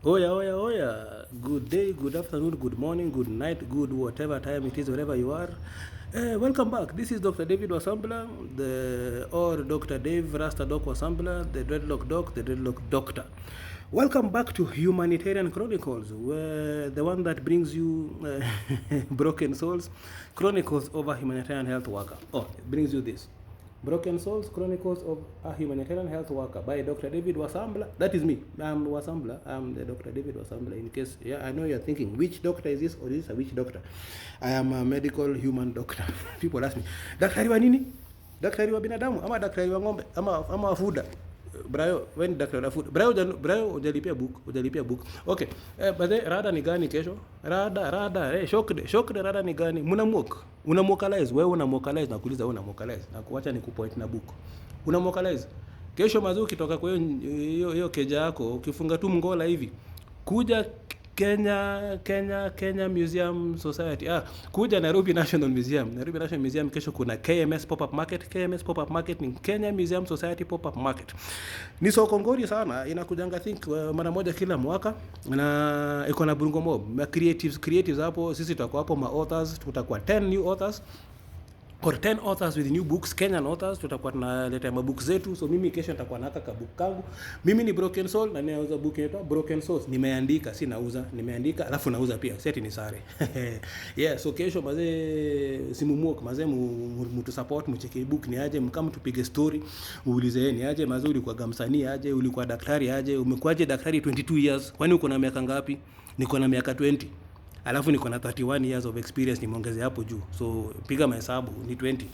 Oya, oya, oya. Good day, good afternoon, good morning, good night, good whatever time it is, wherever you are. Welcome back. This is Dr. David Wasambla, or Dr. Dave Rasta Doc Wasambla, the Dreadlock Doc, the Dreadlock Doctor. Welcome back to Humanitarian Chronicles, where the one that brings you broken souls, chronicles of a humanitarian health worker. Oh, it brings you this. Broken Souls, Chronicles of a Humanitarian Health Worker by Dr. David Wasambla. That is me. I'm Wasambla. I'm the Dr. David Wasambla. In case, I know you're thinking, which doctor is this or is this a which doctor? I am a medical human doctor. People ask me, daktari wa nini? Daktari wa binadamu ama daktari wa ng'ombe ama wafuda? Brayo, when daktari wa food. Brayo hujalipia book. Okay. But Rada ni gani kesho? Rada, shokde Rada ni gani? Umuokalize, wewe umuokalize, nakuuliza wewe umuokalize. Na kuacha ni kupoint na book. Umuokalize. Kesho mazuri ukitoka kwa hiyo keja yako, ukifunga tu mngola hivi. Kuja Kenya Museum Society. Kuja Nairobi National Museum. Nairobi National Museum kesho kuna KMS Pop-Up Market. KMS Pop-Up Market ni Kenya Museum Society Pop-Up Market. Ni soko ngori sana, inakujanga think mara moja kila mwaka na iko na burungo mob. Creatives hapo, sisi tutakuwa hapo authors, tutakuwa 10 new authors or 10 authors with new books, Kenyan authors, tutakuwa tunaleta mabook zetu. So mimi kesho nitakuwa na haka book kangu. Mimi ni Broken Soul na ninauza book yetu Broken Souls. Nimeandika, si nauza, nimeandika alafu nauza pia. Seti ni saRe. Yeah, so kesho mazee simumuok, mazee mtu support, mcheke book ni aje, mkama tupige story, uulize ni aje, mazee ulikuwa gamsanii aje, ulikuwa daktari aje, umekuaje daktari 22 years. Kwani uko na miaka ngapi? Niko na miaka 20. Alafu niko na 31 years of experience nimeongezea hapo juu. So piga mahesabu ni 20.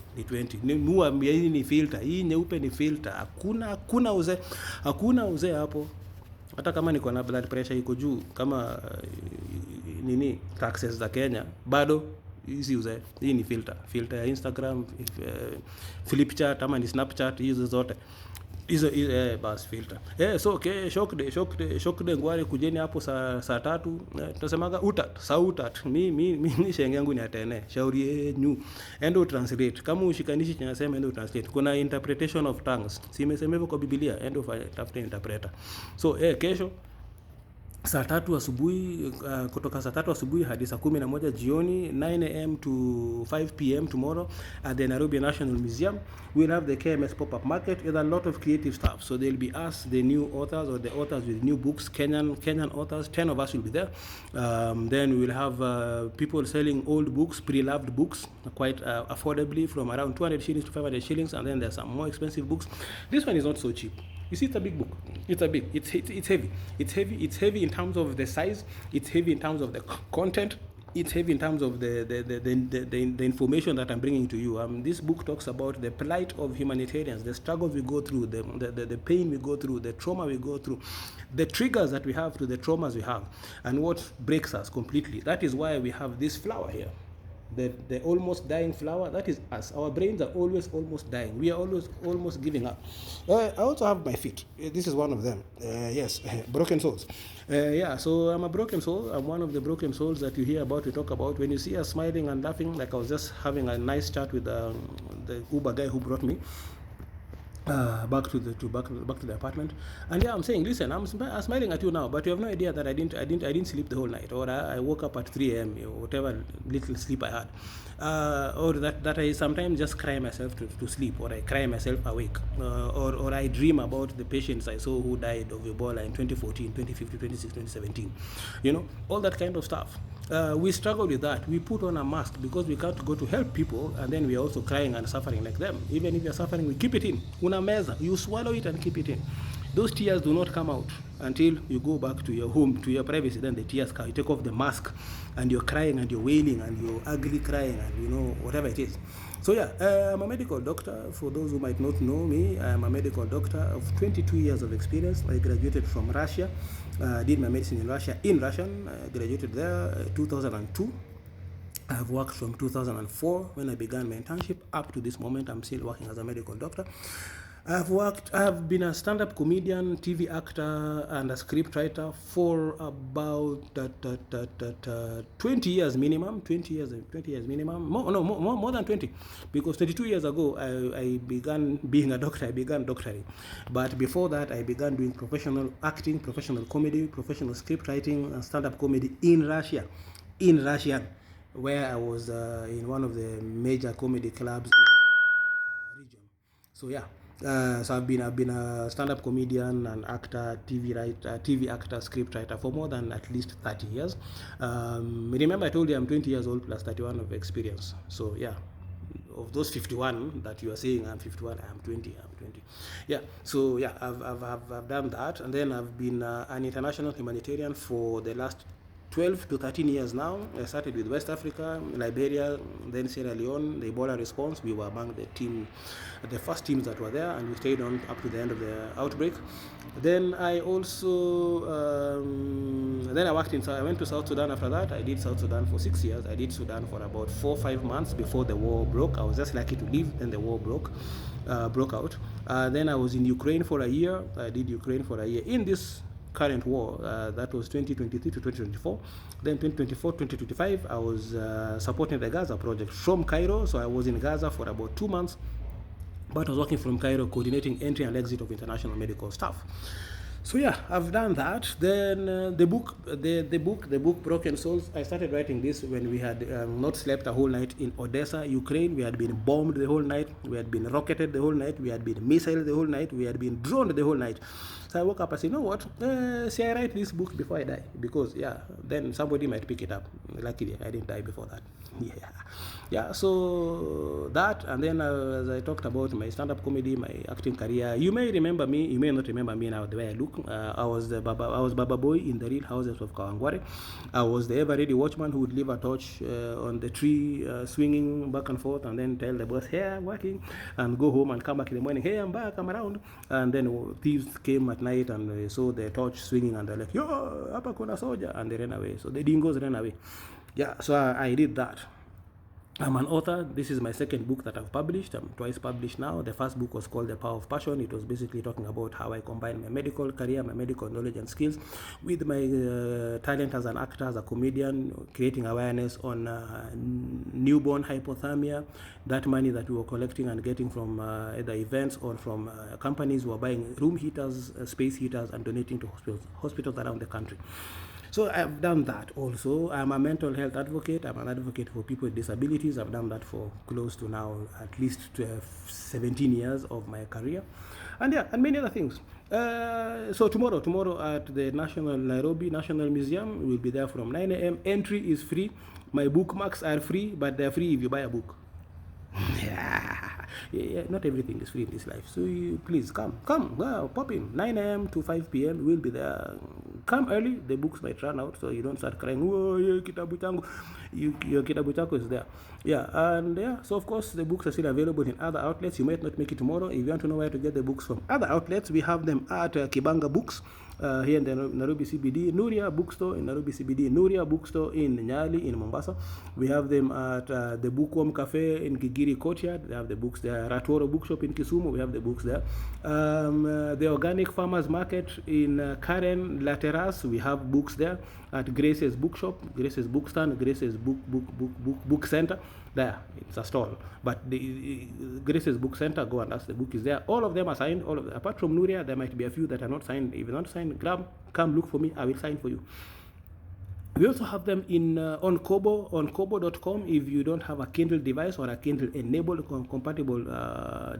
Nua hii ni filter. Hii nyeupe ni filter. Hakuna uzee hapo. Hata kama niko na blood pressure iko juu kama taxes za Kenya bado hizi uzee. Hii ni filter ya Instagram, Flipchart ama ni Snapchat, hizo zote. Hizo bas filter. So okay, shokde ngware kujeni hapo saa 3. Tunasemaga utat. Mimi shenge yangu ni atene. Shauri yenu. Endo translate. Kama ushikanishi tunasema endo translate. Kuna interpretation of tongues. Si imesema hivyo kwa Biblia, endo tafuta interpreter. So kesho saa 3 asubuhi, kutoka saa 3 asubuhi hadi saa 11 jioni, 9 am to 5 pm tomorrow at the Nairobi National Museum. We'll have the KMS Pop-Up Market with a lot of creative stuff. So there'll be us, the new authors or the authors with new books, Kenyan authors. 10 of us will be there. Then we'll have people selling old books, pre-loved books, quite affordably from around 200 shillings to 500 shillings. And then there's some more expensive books. This one is not so cheap. You see, it's a big book. It's heavy. It's heavy in terms of the size. It's heavy in terms of the content. It's heavy in terms of the information that I'm bringing to you. This book talks about the plight of humanitarians, the struggles we go through, the pain we go through, the trauma we go through, the triggers that we have to the traumas we have, and what breaks us completely. That is why we have this flower here. The almost dying flower, that is us. Our brains are always almost dying. We are always almost giving up. I also have my feet. This is one of them. Yes, broken souls. So I'm a broken soul. I'm one of the broken souls that you hear about, we talk about. When you see us smiling and laughing, like I was just having a nice chat with the Uber guy who brought me back to the apartment, and I'm saying, listen, I'm smiling at you now, but you have no idea that I didn't sleep the whole night, or I woke up at 3 a.m. or whatever little sleep I had, or that I sometimes just cry myself to sleep, or I cry myself awake, or I dream about the patients I saw who died of Ebola in 2014, 2015, 2016, 2017, all that kind of stuff. We struggle with that. We put on a mask because we can't go to help people, and then we are also crying and suffering like them. Even if you're suffering, we keep it in. Una meza, you swallow it and keep it in. Those tears do not come out until you go back to your home, to your privacy. Then the tears come. You take off the mask, and you're crying, and you're wailing, and you're ugly crying, and whatever it is. So I'm a medical doctor. For those who might not know me, I'm a medical doctor of 22 years of experience. I graduated from Russia, did my medicine in Russia. Graduated there 2002. I've worked from 2004 when I began my internship up to this moment. I'm still working as a medical doctor. I've been a stand-up comedian, TV actor, and a script writer for about 20 years minimum. 20 years minimum. More than 20, because 22 years ago I began being a doctor. I began doctoring, but before that I began doing professional acting, professional comedy, professional script writing, and stand-up comedy in Russia, where I was in one of the major comedy clubs in our region. So yeah, so I've been a stand-up comedian, an actor, TV writer, TV actor, script writer for more than at least 30 years. Remember, I told you I'm 20 years old plus 31 of experience. So yeah, of those 51 that you are saying I'm 51, I'm 20. Yeah. So yeah, I've done that, and then I've been an international humanitarian for the last 12 to 13 years now. I started with West Africa, Liberia, then Sierra Leone, the Ebola response. We were among the first teams that were there, and we stayed on up to the end of the outbreak. Then I also, then I went to South Sudan after that. I did South Sudan for 6 years. I did Sudan for about 4-5 months before the war broke. I was just lucky to leave, then the war broke out. Then I was in Ukraine for a year. I did Ukraine for a year in this current war, that was 2023 to 2024. Then 2024, 2025, I was supporting the Gaza project from Cairo. So I was in Gaza for about 2 months, but I was working from Cairo, coordinating entry and exit of international medical staff. So yeah, I've done that. Then the book Broken Souls, I started writing this when we had not slept a whole night in Odessa, Ukraine. We had been bombed the whole night, we had been rocketed the whole night, we had been missiled the whole night, we had been droned the whole night. So I woke up and said, you know what, I write this book before I die, because yeah, then somebody might pick it up. Luckily I didn't die before that. Yeah, so that, and then as I talked about my stand-up comedy, my acting career, you may remember me, you may not remember me now the way I look. I was Baba Boy in the Real Houses of Kawangware. I was the ever-ready watchman who would leave a torch on the tree, swinging back and forth, and then tell the boss, hey, I'm working, and go home and come back in the morning, hey, I'm back, I'm around. And then thieves came at night and they saw the torch swinging, and they're like, yo, hapa kuna soldier, and they ran away. So the dingoes ran away. Yeah, so I did that. I'm an author. This is my second book that I've published. I'm twice published now. The first book was called The Power of Passion. It was basically talking about how I combine my medical career, my medical knowledge and skills with my talent as an actor, as a comedian, creating awareness on newborn hypothermia, that money that we were collecting and getting from either events or from companies who are buying room heaters, space heaters, and donating to hospitals around the country. So I've done that also. I'm a mental health advocate. I'm an advocate for people with disabilities. I've done that for close to now at least 17 years of my career. And yeah, and many other things. So tomorrow at the Nairobi National Museum, we'll be there from 9 a.m. Entry is free. My bookmarks are free, but they're free if you buy a book. Yeah, not everything is free in this life. So please come, pop in. 9 a.m. to 5 p.m. We'll be there. Come early. The books might run out, so you don't start crying. Oh, yeah, kitabu changu. Your kitabu changu is there. Yeah, and yeah. So of course the books are still available in other outlets. You might not make it tomorrow. If you want to know where to get the books from other outlets, we have them at Kibanga Books. Here in the Nairobi CBD, Nuria Bookstore in Nairobi CBD, Nuria Bookstore in Nyali in Mombasa. We have them at the Bookworm Cafe in Gigiri Courtyard. They have the books there. Ratoro Bookshop in Kisumu. We have the books there. The Organic Farmers Market in Karen Lateras. We have books there. At Grace's Bookshop, Grace's Bookstand, Grace's Book Center. There, it's a stall. But the Grace's Book Center, go and ask, the book is there. All of them are signed. Apart from Nuria, there might be a few that are not signed. If you're not signed, come look for me. I will sign for you. We also have them in on kobo.com. If you don't have a Kindle device or a Kindle enabled compatible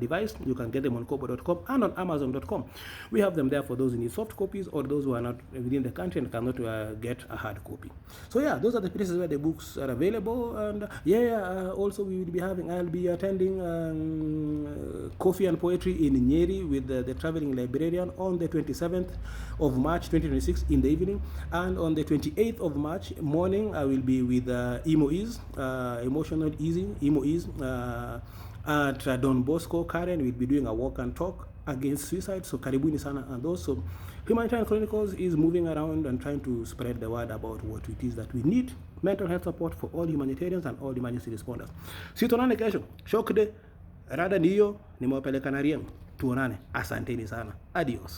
device, you can get them on kobo.com and on amazon.com. We have them there for those who need soft copies or those who are not within the country and cannot get a hard copy. So yeah, those are the places where the books are available. And also I'll be attending Coffee and Poetry in Nyeri with the traveling librarian on the 27th of March 2026 in the evening, and on the 28th of March morning I will be with Emotional Easing, Emo Ease, at Don Bosco. Karen will be doing a walk and talk against suicide. So Karibu sana and those. So Humanitarian Chronicles is moving around and trying to spread the word about what it is that we need: mental health support for all humanitarians and all emergency responders. Sitonane kesho. Shokde, Rada niyo, nimewapeleka na rieng. tuonane. Asanteni sana, adios.